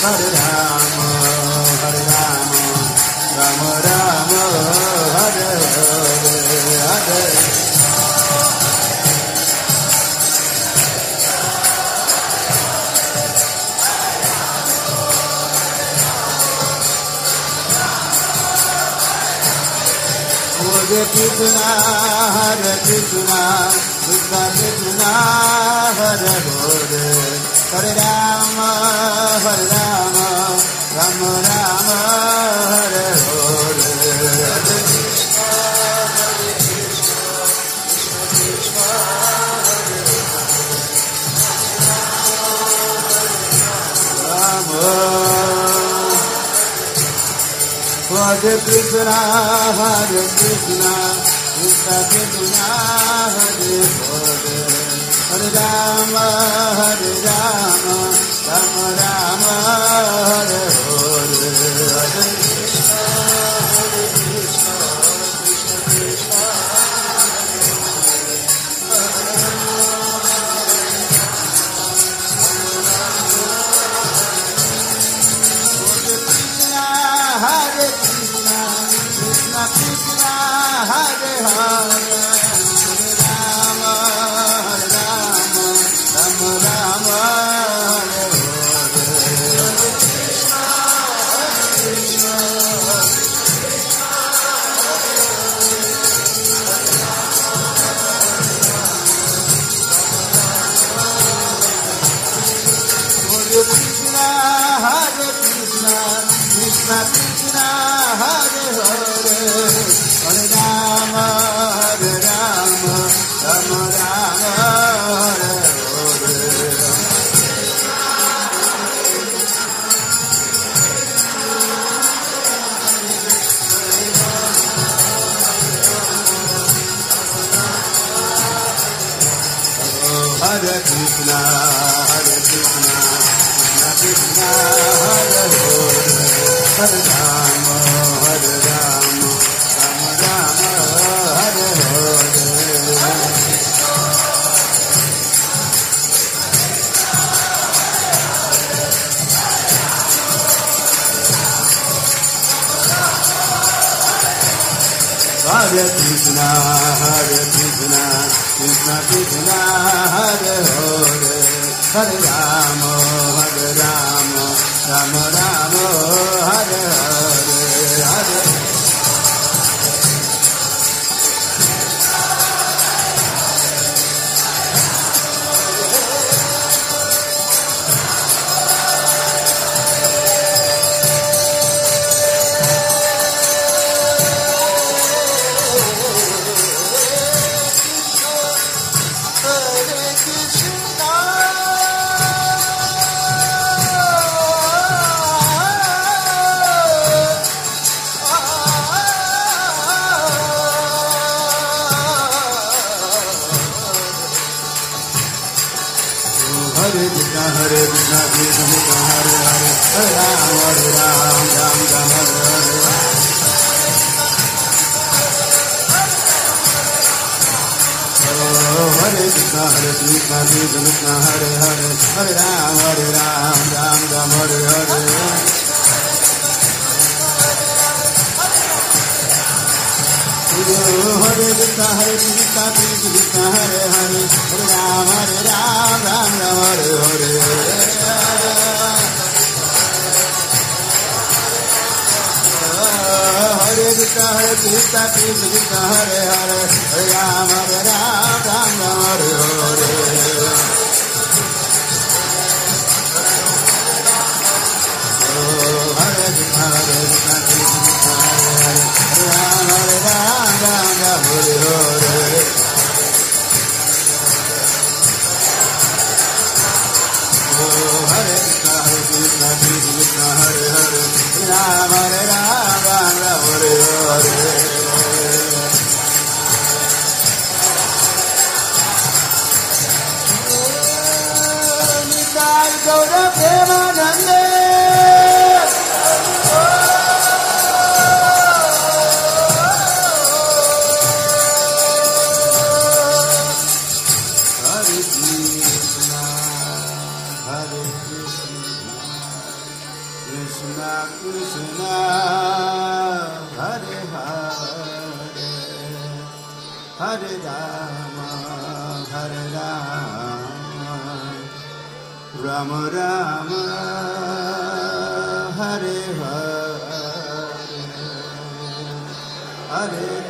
Hare Rama, Hare Rama, Rama Rama, Hare Hare, Hare Hare Krishna, Hare Krishna, Krishna Krishna, Hare Hare, Hare Rama, Hare Rama, Rama Rama, Hare Hare, Hare Krishna, Hare Krishna, Krishna Hare Krishna, Hare Krishna, Krishna Krishna, Hare Hare, Hare Rama, Hare Rama, Rama Rama, Hare Hare, Hare Krishna, Hare Krishna, Krishna Krishna, Hare Krishna, Krishna Krishna, Hare Hare, Hare Rama, Hare Rama, Rama Rama, Hare Hare, Hare Krishna, Hare Krishna, Hare Krishna, Hare Krishna, Krishna Krishna, Hare Hare, Hare Rama, Hare Rama, Rama Rama, Hare Hare. Hare Krishna, Hare Krishna, Krishna Krishna, Hare Hare, Hare Rama, Hare Rama, Rama Rama, Hare Hare. Hare Krishna, Hare Krishna, Krishna Krishna, Hare Hare, Hare Rama, Hare Rama, Rama Rama, Hare Hare, Hare Hare Krishna, Krishna Krishna, Hare Hare, Hare Rama, Hare Rama, Rama Rama, Hare Hare. Hare Krishna, Hare Krishna, Krishna Krishna, Hare Hare, Hare Rama, Hare Rama, Rama Rama, Hare Hare. Hare Krishna, Hare Krishna, Krishna Krishna, Hare Hare, Hare Rama, Hare Rama, Rama Rama, Hare Hare. Hare Krishna, Hare Krishna, Krishna Krishna, Hare Hare, Hare Rama, Hare Rama, Rama Rama, Hare Hare. Hare Krishna, Hare Krishna, Krishna Krishna, Hare Hare, Hare Rama, Hare Rama, Rama Rama, Hare Hare. Hare Krishna, Hare Krishna, Krishna Krishna, Hare Hare, Hare Rama, Hare Rama, Rama Rama, Hare Hare. Nitai Gaura Premanande. Krishna Hare Hare Hare Rama Rama Rama Hare Hare Hare